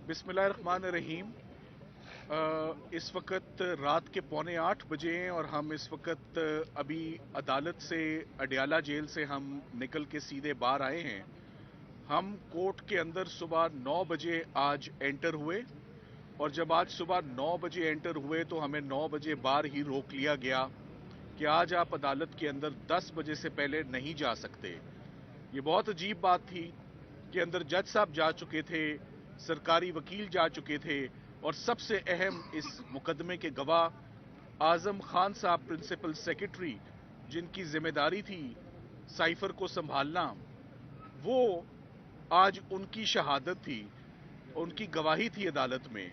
बिस्मिल्लाहिर्रहमानिर्रहीम। इस वक्त रात के 7:45 हैं और हम इस वक्त अभी अदालत से, अडयाला जेल से हम निकल के सीधे बाहर आए हैं। हम कोर्ट के अंदर सुबह 9 बजे आज एंटर हुए और जब आज सुबह 9 बजे एंटर हुए तो हमें 9 बजे बाहर ही रोक लिया गया कि आज आप अदालत के अंदर 10 बजे से पहले नहीं जा सकते। ये बहुत अजीब बात थी कि अंदर जज साहब जा चुके थे, सरकारी वकील जा चुके थे और सबसे अहम इस मुकदमे के गवाह आजम खान साहब, प्रिंसिपल सेक्रेटरी, जिनकी जिम्मेदारी थी साइफर को संभालना, वो आज उनकी शहादत थी, उनकी गवाही थी अदालत में।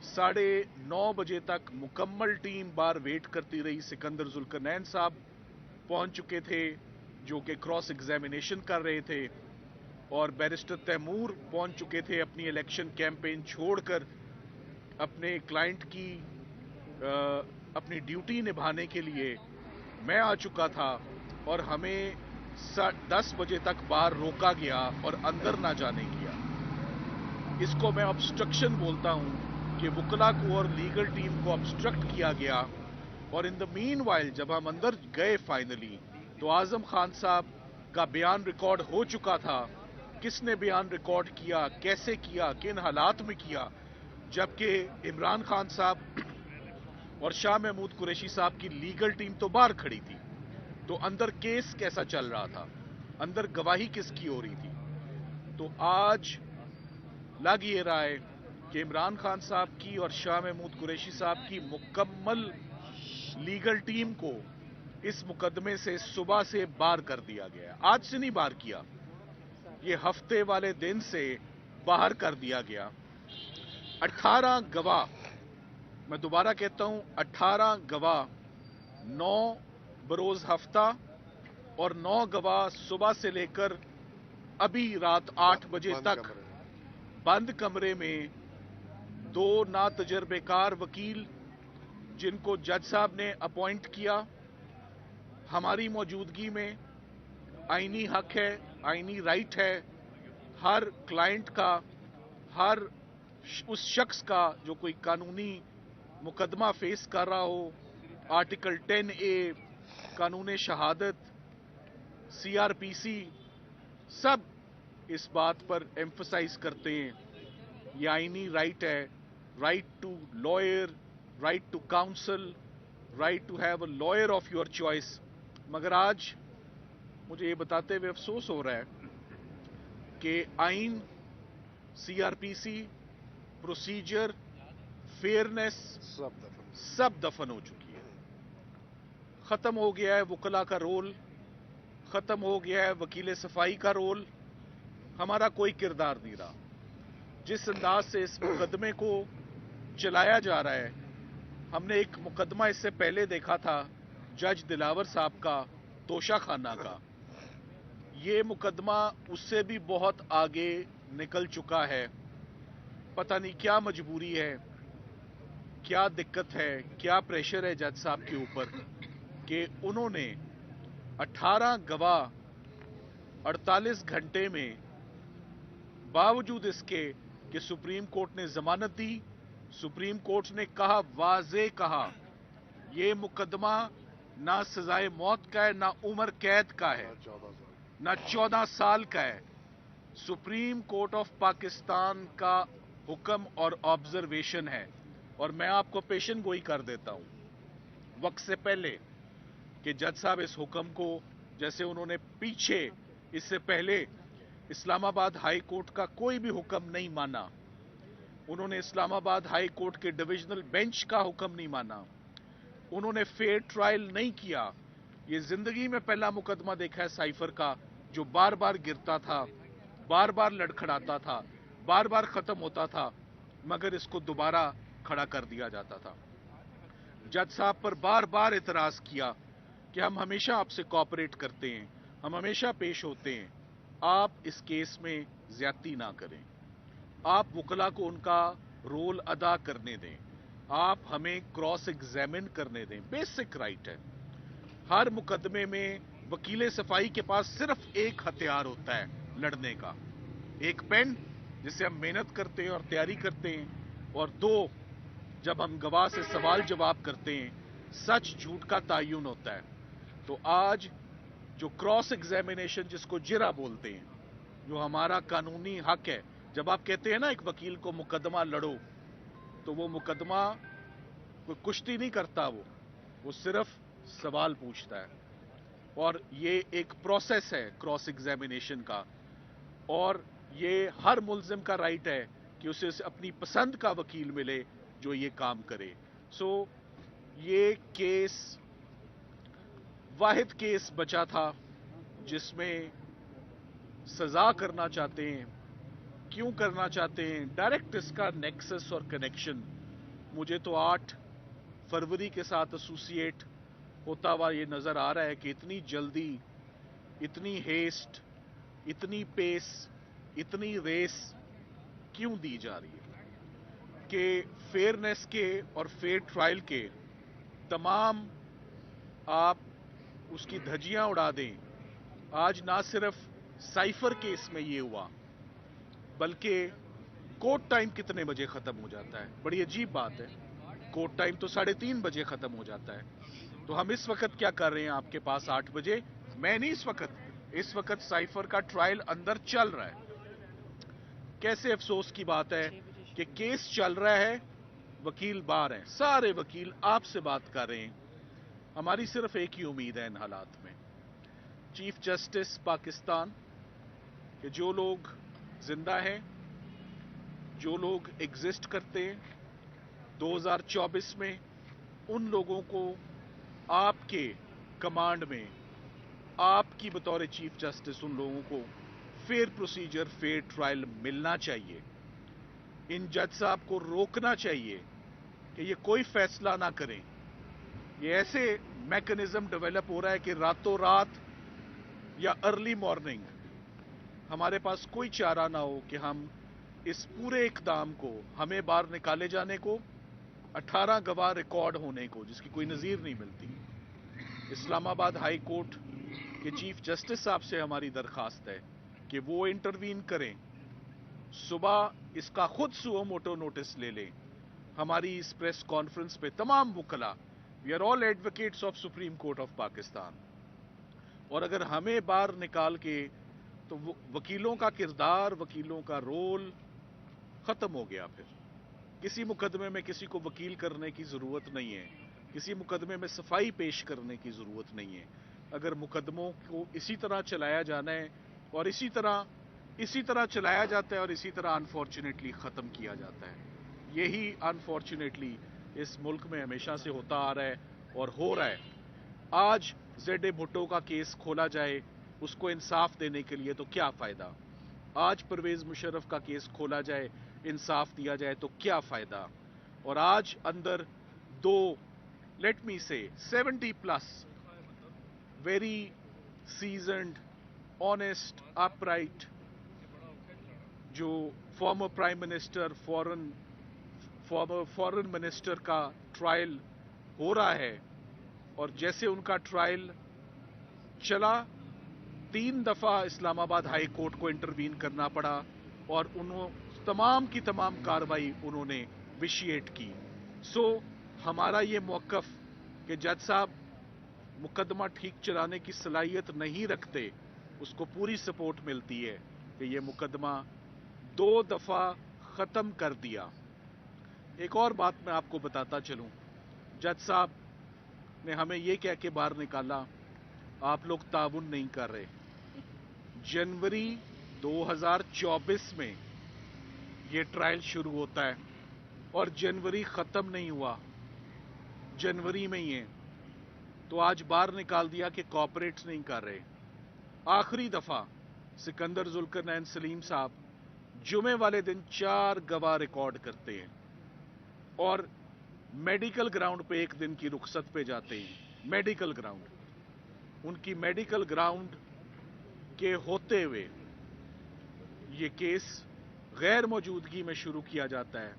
9:30 बजे तक मुकम्मल टीम बार वेट करती रही। सिकंदर जुल्करनैन साहब पहुंच चुके थे जो कि क्रॉस एग्जामिनेशन कर रहे थे और बैरिस्टर तैमूर पहुंच चुके थे अपनी इलेक्शन कैंपेन छोड़कर अपने क्लाइंट की अपनी ड्यूटी निभाने के लिए। मैं आ चुका था और हमें 10 बजे तक बाहर रोका गया और अंदर ना जाने किया। इसको मैं ऑब्स्ट्रक्शन बोलता हूं कि वकला को और लीगल टीम को ऑब्स्ट्रक्ट किया गया। और इन द मीन वाइल जब हम अंदर गए फाइनली तो आजम खान साहब का बयान रिकॉर्ड हो चुका था। किसने बयान रिकॉर्ड किया, कैसे किया, किन हालात में किया, जबकि इमरान खान साहब और शाह महमूद कुरैशी साहब की लीगल टीम तो बाहर खड़ी थी। तो अंदर केस कैसा चल रहा था, अंदर गवाही किसकी हो रही थी। तो आज लग ये रहा है कि इमरान खान साहब की और शाह महमूद कुरैशी साहब की मुकम्मल लीगल टीम को इस मुकदमे से सुबह से बाहर कर दिया गया। आज से नहीं बाहर किया, ये हफ्ते वाले दिन से बाहर कर दिया गया। 18 गवाह, मैं दोबारा कहता हूं, 18 गवाह 9 बरोज हफ्ता और 9 गवाह सुबह से लेकर अभी रात 8 बजे तक बंद कमरे में 2 नातजर्बेकार वकील जिनको जज साहब ने अपॉइंट किया हमारी मौजूदगी में। आईनी हक है, आईनी राइट है हर क्लाइंट का, हर उस शख्स का जो कोई कानूनी मुकदमा फेस कर रहा हो। आर्टिकल 10A, कानून शहादत, CRPC, सब इस बात पर एम्फसाइज करते हैं ये आईनी राइट है। Right to lawyer, right to counsel, right to have a lawyer of your choice. मगर आज मुझे ये बताते हुए अफसोस हो रहा है कि आइन, CRPC, प्रोसीजर, फेयरनेस सब दफन हो चुकी है। खत्म हो गया है वकला का रोल, खत्म हो गया है वकील सफाई का रोल, हमारा कोई किरदार नहीं रहा। जिस अंदाज से इस मुकदमे को चलाया जा रहा है, हमने एक मुकदमा इससे पहले देखा था जज दिलावर साहब का, तोशा खाना का। ये मुकदमा उससे भी बहुत आगे निकल चुका है। पता नहीं क्या मजबूरी है, क्या दिक्कत है, क्या प्रेशर है जज साहब के ऊपर कि उन्होंने 18 गवाह 48 घंटे में, बावजूद इसके कि सुप्रीम कोर्ट ने जमानत दी, सुप्रीम कोर्ट ने कहा, वाज़े कहा, ये मुकदमा ना सजाए मौत का है, ना उम्र कैद का है, ना 14 साल का है। सुप्रीम कोर्ट ऑफ पाकिस्तान का हुक्म और ऑब्जर्वेशन है। और मैं आपको पेशन गोई कर देता हूं वक्त से पहले कि जज साहब इस हुक्म को, जैसे उन्होंने पीछे इससे पहले इस्लामाबाद हाई कोर्ट का कोई भी हुक्म नहीं माना, उन्होंने इस्लामाबाद हाई कोर्ट के डिविजनल बेंच का हुक्म नहीं माना, उन्होंने फेयर ट्रायल नहीं किया। ये जिंदगी में पहला मुकदमा देखा है साइफर का जो बार बार गिरता था, बार बार लड़खड़ाता था, बार बार खत्म होता था, मगर इसको दोबारा खड़ा कर दिया जाता था। जज साहब पर बार बार इतराज किया कि हम हमेशा आपसे कोऑपरेट करते हैं, हम हमेशा पेश होते हैं, आप इस केस में ज्यादती ना करें, आप वकला को उनका रोल अदा करने दें, आप हमें क्रॉस एग्जामिन करने दें। बेसिक राइट है। हर मुकदमे में वकील सफाई के पास सिर्फ एक हथियार होता है लड़ने का, एक पेन जिससे हम मेहनत करते हैं और तैयारी करते हैं, और 2 जब हम गवाह से सवाल जवाब करते हैं, सच झूठ का तयन होता है। तो आज जो क्रॉस एग्जामिनेशन, जिसको जिरा बोलते हैं, जो हमारा कानूनी हक है, जब आप कहते हैं ना एक वकील को मुकदमा लड़ो, तो वो मुकदमा कोई कुश्ती नहीं करता, वो सिर्फ सवाल पूछता है। और ये एक प्रोसेस है क्रॉस एग्जामिनेशन का, और ये हर मुल्जिम का राइट है कि उसे अपनी पसंद का वकील मिले जो ये काम करे। सो ये केस वाहिद केस बचा था जिसमें सजा करना चाहते हैं। क्यों करना चाहते हैं? डायरेक्ट इसका नेक्सस और कनेक्शन मुझे तो 8 फरवरी के साथ एसोसिएट होता हुआ ये नजर आ रहा है कि इतनी जल्दी, इतनी हेस्ट, इतनी पेस, इतनी रेस क्यों दी जा रही है कि फेयरनेस के और फेयर ट्रायल के तमाम आप उसकी धज्जियां उड़ा दें। आज ना सिर्फ साइफर केस में ये हुआ, बल्कि कोर्ट टाइम कितने बजे खत्म हो जाता है? बड़ी अजीब बात है, कोर्ट टाइम तो 3:30 बजे खत्म हो जाता है। तो हम इस वक्त क्या कर रहे हैं आपके पास 8 बजे? मैं नहीं, इस वक्त साइफर का ट्रायल अंदर चल रहा है। कैसे अफसोस की बात है कि केस चल रहा है, वकील बाहर हैं, सारे वकील आपसे बात कर रहे हैं। हमारी सिर्फ एक ही उम्मीद है इन हालात में, चीफ जस्टिस पाकिस्तान के जो लोग जिंदा हैं, जो लोग एग्जिस्ट करते हैं 2024 में, उन लोगों को आपके कमांड में, आपकी बतौर चीफ जस्टिस, उन लोगों को फेयर प्रोसीजर, फेयर ट्रायल मिलना चाहिए। इन जज साहब को रोकना चाहिए कि ये कोई फैसला ना करें। ये ऐसे मैकेनिज्म डेवलप हो रहा है कि रातों रात या अर्ली मॉर्निंग हमारे पास कोई चारा ना हो कि हम इस पूरे इकदाम को, हमें बाहर निकाले जाने को, 18 गवाह रिकॉर्ड होने को, जिसकी कोई नज़ीर नहीं मिलती। इस्लामाबाद हाई कोर्ट के चीफ जस्टिस साहब से हमारी दरखास्त है कि वो इंटरवीन करें, सुबह इसका खुद सुओ मोटो नोटिस ले लें। हमारी इस प्रेस कॉन्फ्रेंस पे तमाम वकला, we are all advocates of Supreme Court of Pakistan, और अगर हमें बाहर निकाल के, तो वकीलों का किरदार, वकीलों का रोल खत्म हो गया। फिर किसी मुकदमे में किसी को वकील करने की जरूरत नहीं है, किसी मुकदमे में सफाई पेश करने की जरूरत नहीं है। अगर मुकदमों को इसी तरह चलाया जाना है, और इसी तरह चलाया जाता है, और इसी तरह अनफॉर्चुनेटली खत्म किया जाता है। यही अनफॉर्चुनेटली इस मुल्क में हमेशा से होता आ रहा है और हो रहा है। आज जेड भुट्टो का केस खोला जाए उसको इंसाफ देने के लिए, तो क्या फायदा? आज परवेज मुशर्रफ का केस खोला जाए, इंसाफ दिया जाए, तो क्या फायदा? और आज अंदर 2, लेट मी से 70+ वेरी सीजनड, ऑनेस्ट, अपराइट, जो former prime minister, foreign minister का ट्रायल हो रहा है, और जैसे उनका ट्रायल चला, 3 दफा इस्लामाबाद हाई कोर्ट को इंटरवीन करना पड़ा, और उन्होंने तमाम की तमाम कार्रवाई उन्होंने विशिएट की। सो हमारा ये मौकफ कि जज साहब मुकदमा ठीक चलाने की सलाहियत नहीं रखते, उसको पूरी सपोर्ट मिलती है कि ये मुकदमा 2 दफा खत्म कर दिया। एक और बात मैं आपको बताता चलूं, जज साहब ने हमें ये कह के बाहर निकाला, आप लोग ताउन नहीं कर रहे। जनवरी 2024 में ये ट्रायल शुरू होता है, और जनवरी खत्म नहीं हुआ, जनवरी में ही है। तो आज बाहर निकाल दिया कि कॉपरेट्स नहीं कर रहे। आखिरी दफा सिकंदर जुल्करनैन सलीम साहब जुमे वाले दिन 4 गवाह रिकॉर्ड करते हैं, और मेडिकल ग्राउंड पे 1 दिन की रुखसत पे जाते हैं। मेडिकल ग्राउंड, उनकी मेडिकल ग्राउंड के होते हुए ये केस गैर मौजूदगी में शुरू किया जाता है।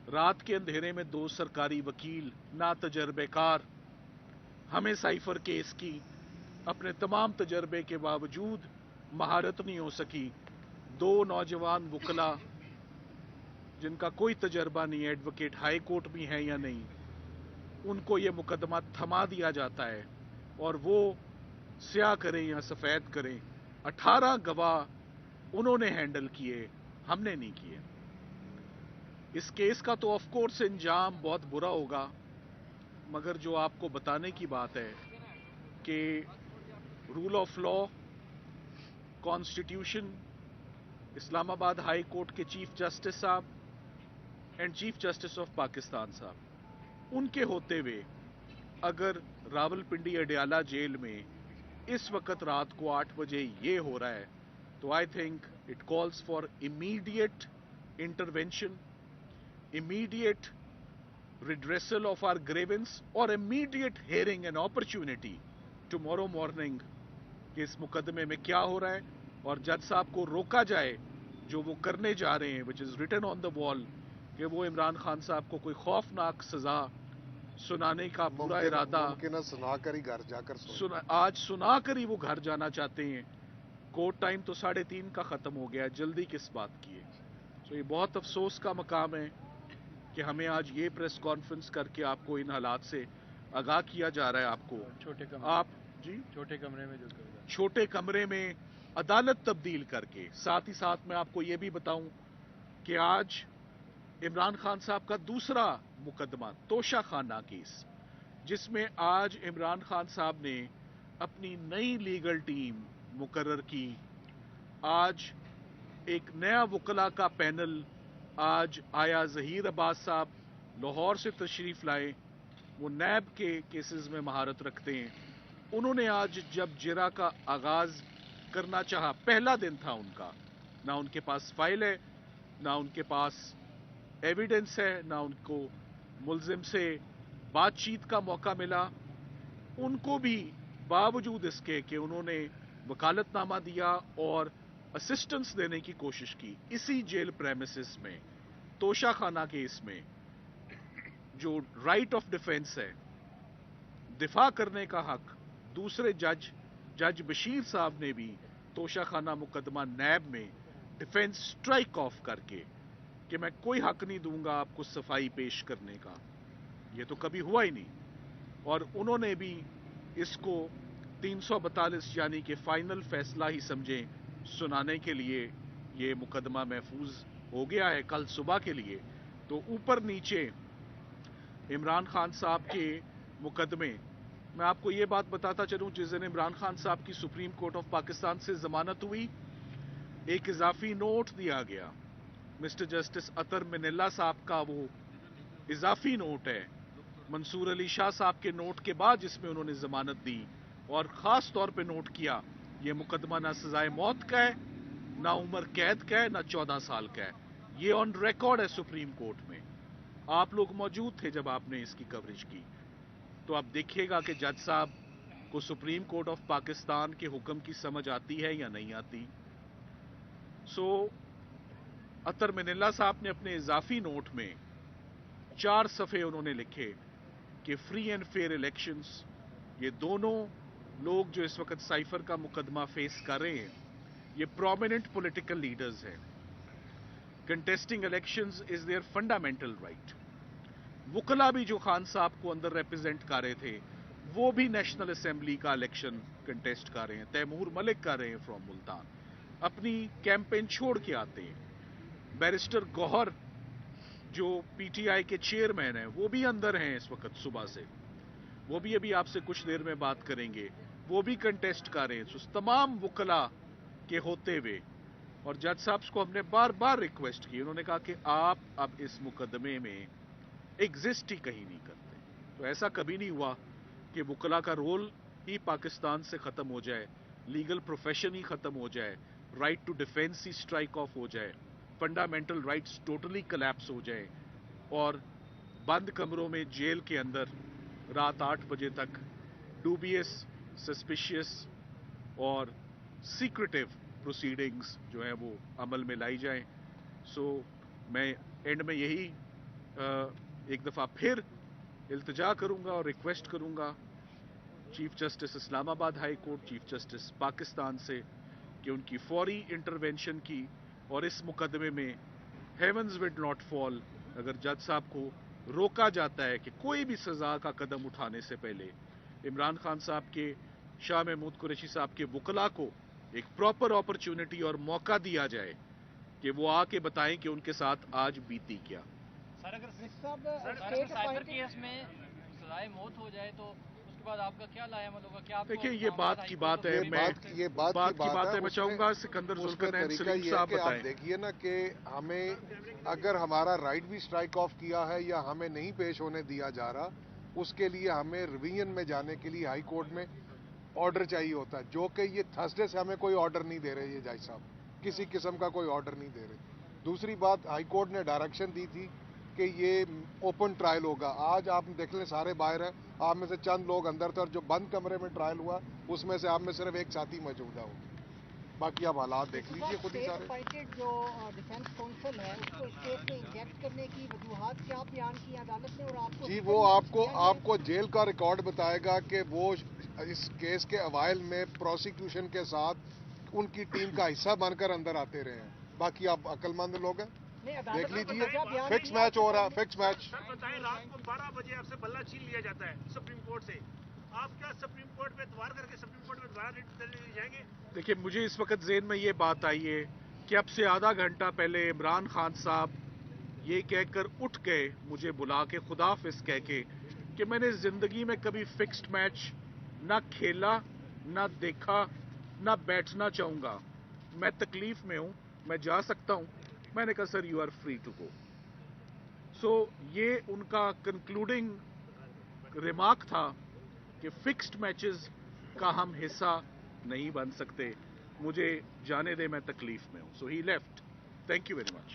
रात के अंधेरे में 2 सरकारी वकील, ना तजर्बेकार, हमें साइफर केस की अपने तमाम तजर्बे के बावजूद महारत नहीं हो सकी। 2 नौजवान वकला जिनका कोई तजर्बा नहीं है, एडवोकेट हाई कोर्ट में है या नहीं, उनको ये मुकदमा थमा दिया जाता है और वो स्याह करें या सफ़ेद करें, 18 गवाह उन्होंने हैंडल किए, हमने नहीं किए। इस केस का तो ऑफ कोर्स इंजाम बहुत बुरा होगा, मगर जो आपको बताने की बात है कि rule of law, constitution, Islamabad high court के चीफ जस्टिस साहब and chief justice of Pakistan साहब, उनके होते हुए अगर रावलपिंडी अडयाला जेल में इस वक्त रात को 8 बजे ये हो रहा है, तो I think it calls for immediate intervention, immediate redressal of our grievance और immediate hearing and opportunity tomorrow morning कि इस मुकदमे में क्या हो रहा है और जज साहब को रोका जाए जो वो करने जा रहे हैं, which is written on the wall, कि वो इमरान खान साहब को कोई खौफनाक सजा सुनाने का पूरा इरादा सुनाकर ही घर जाकर आज सुनाकर ही वो घर जाना चाहते हैं। कोर्ट टाइम तो 3:30 का खत्म हो गया है, जल्दी किस बात की है। तो ये बहुत अफसोस का मकाम है कि हमें आज ये प्रेस कॉन्फ्रेंस करके आपको इन हालात से आगाह किया जा रहा है। आपको छोटे कमरे में अदालत तब्दील करके, साथ ही साथ मैं आपको ये भी बताऊं कि आज इमरान खान साहब का दूसरा मुकदमा तोशा खाना केस, जिसमें आज इमरान खान साहब ने अपनी नई लीगल टीम मुकर्रर की। आज एक नया वकला का पैनल आज आया। ज़हीर अब्बास साहब लाहौर से तशरीफ लाए, वो नैब के केसेस में महारत रखते हैं। उन्होंने आज जब जिरा का आगाज करना चाहा, पहला दिन था उनका, ना उनके पास फाइल है, ना उनके पास एविडेंस है, ना उनको मुल्जिम से बातचीत का मौका मिला। उनको भी बावजूद इसके कि उन्होंने वकालतनामा दिया और असिस्टेंस देने की कोशिश की, इसी जेल प्रेमिसेस में तोशा खाना केस में जो राइट ऑफ डिफेंस है, दिफा करने का हक, दूसरे जज बशीर साहब ने भी तोशा खाना मुकदमा नैब में डिफेंस स्ट्राइक ऑफ करके कि मैं कोई हक नहीं दूंगा आपको सफाई पेश करने का, ये तो कभी हुआ ही नहीं। और उन्होंने भी इसको 342 यानी कि फाइनल फैसला ही समझे सुनाने के लिए ये मुकदमा महफूज हो गया है कल सुबह के लिए। तो ऊपर नीचे इमरान खान साहब के मुकदमे, मैं आपको ये बात बताता चलूं, जिस दिन इमरान खान साहब की सुप्रीम कोर्ट ऑफ पाकिस्तान से जमानत हुई, एक इजाफी नोट दिया गया। मिस्टर जस्टिस अतर मिनिल्ला साहब का वो इजाफी नोट है मंसूर अली शाह साहब के नोट के बाद, जिसमें उन्होंने जमानत दी और खास तौर पे नोट किया ये मुकदमा ना सजाए मौत का है, ना उम्र कैद का है, ना 14 साल का है। ये ऑन रिकॉर्ड है सुप्रीम कोर्ट में। आप लोग मौजूद थे जब आपने इसकी कवरेज की, तो आप देखिएगा कि जज साहब को सुप्रीम कोर्ट ऑफ पाकिस्तान के हुक्म की समझ आती है या नहीं आती। अतर मिनिल्ला साहब ने अपने इजाफी नोट में 4 सफ़े उन्होंने लिखे कि फ्री एंड फेयर इलेक्शंस, ये दोनों लोग जो इस वक्त साइफर का मुकदमा फेस कर रहे हैं, ये प्रोमिनेंट पॉलिटिकल लीडर्स हैं। Contesting elections is their fundamental right. वकला भी जो खान साहब को अंदर रिप्रेजेंट कर रहे थे, वो भी नेशनल असेंबली का इलेक्शन कंटेस्ट कर रहे हैं। तैमूर मलिक कर रहे हैं फ्रॉम मुल्तान, अपनी कैंपेन छोड़ के आते हैं। बैरिस्टर गौहर जो पीटीआई के चेयरमैन हैं, वो भी अंदर हैं इस वक्त सुबह से, वो भी अभी आपसे कुछ देर में बात करेंगे, वो भी कंटेस्ट कर रहे हैं। तमाम वकला के होते हुए, और जज साहब को हमने बार बार रिक्वेस्ट की, उन्होंने कहा कि आप अब इस मुकदमे में एग्जिस्ट ही कहीं नहीं करते। तो ऐसा कभी नहीं हुआ कि वकला का रोल ही पाकिस्तान से खत्म हो जाए, लीगल प्रोफेशन ही खत्म हो जाए, राइट टू डिफेंस ही स्ट्राइक ऑफ हो जाए, फंडामेंटल राइट्स टोटली कोलैप्स हो जाए और बंद कमरों में जेल के अंदर रात 8 बजे तक डूबियस, सस्पिशियस और सीक्रेटिव प्रोसीडिंग्स जो है वो अमल में लाई जाएं। मैं एंड में यही एक दफ़ा फिर इल्तिजा करूंगा और रिक्वेस्ट करूंगा chief justice Islamabad high court, chief justice Pakistan से कि उनकी फौरी इंटरवेंशन की और इस मुकदमे में heavens would not fall اگر جج صاحب کو روکا جاتا ہے کہ کوئی بھی سزا کا قدم اٹھانے سے پہلے عمران خان صاحب کے، شاہ محمود قریشی صاحب کے وکلاء کو ایک پراپر اپرچونٹی اور موقع دیا جائے کہ وہ آ کے بتائیں کہ ان کے ساتھ آج بیتی کیا. سر اگر سائبر کیس میں سزائے موت ہو جائے تو اس کے بعد آپ کا کیا لائے عمل ہوگا؟ کیا دیکھیں یہ بات کی بات ہے، یہ بات کی بات ہے. میں چاہوں گا سکندر ذوالقرنین سلیم صاحب آپ بتائیں. دیکھیے نا کہ ہمیں اگر ہمارا رائٹ بھی اسٹرائک آف کیا ہے یا ہمیں نہیں پیش ہونے دیا جا رہا، اس کے لیے ہمیں ریویژن میں جانے کے لیے ہائی کورٹ میں آرڈر چاہیے ہوتا ہے، جو کہ یہ تھرسڈے سے ہمیں کوئی آرڈر نہیں دے رہے یہ جج صاحب، کسی قسم کا کوئی آرڈر نہیں دے رہے. دوسری بات، ہائی کورٹ نے ڈائریکشن دی تھی کہ یہ اوپن ٹرائل ہوگا. آج آپ دیکھ لیں سارے باہر ہیں، آپ میں سے چند لوگ اندر تھے، اور جو بند کمرے میں ٹرائل ہوا اس میں سے آپ میں صرف ایک ساتھی موجود ہے. باقی آپ حالات دیکھ لیجیے خود ہی سارے. جو ڈیفینس کونسل ہے اس کو اس کیس میں انجیکٹ کرنے کی وجوہات کیا بیان کی عدالت نے، اور آپ کو جی وہ آپ کو جیل کا ریکارڈ بتائے گا کہ وہ اس کیس کے اوائل میں پروسیکیوشن کے ساتھ ان کی ٹیم کا حصہ بن کر اندر آتے رہے ہیں. باقی آپ عقل مند لوگ ہیں، دیکھ لیجیے. فکس میچ ہو رہا ہے، فکس میچ. سر بتائیں، رات کو 12 بجے آپ سے بلہ چھین لیا جاتا ہے سپریم کورٹ سے، آپ کیا سپریم کورٹ میں اتوار کر کے سپریم کورٹ میں دوبارہ ریٹ جائیں گے؟ دیکھیں مجھے اس وقت ذہن میں یہ بات آئی ہے کہ اب سے آدھا گھنٹہ پہلے عمران خان صاحب یہ کہہ کر اٹھ گئے مجھے بلا کے خداحافظ کہہ کے کہ میں نے زندگی میں کبھی فکسڈ میچ نہ کھیلا، نہ دیکھا، نہ بیٹھنا چاہوں گا، میں تکلیف میں ہوں، میں جا سکتا ہوں. میں نے کہا sir you are free to go. So یہ ان کا کنکلوڈنگ ریمارک تھا کہ فکسڈ میچز کا ہم حصہ نہیں بن سکتے، مجھے جانے دے، میں تکلیف میں ہوں. So he left. Thank you very much.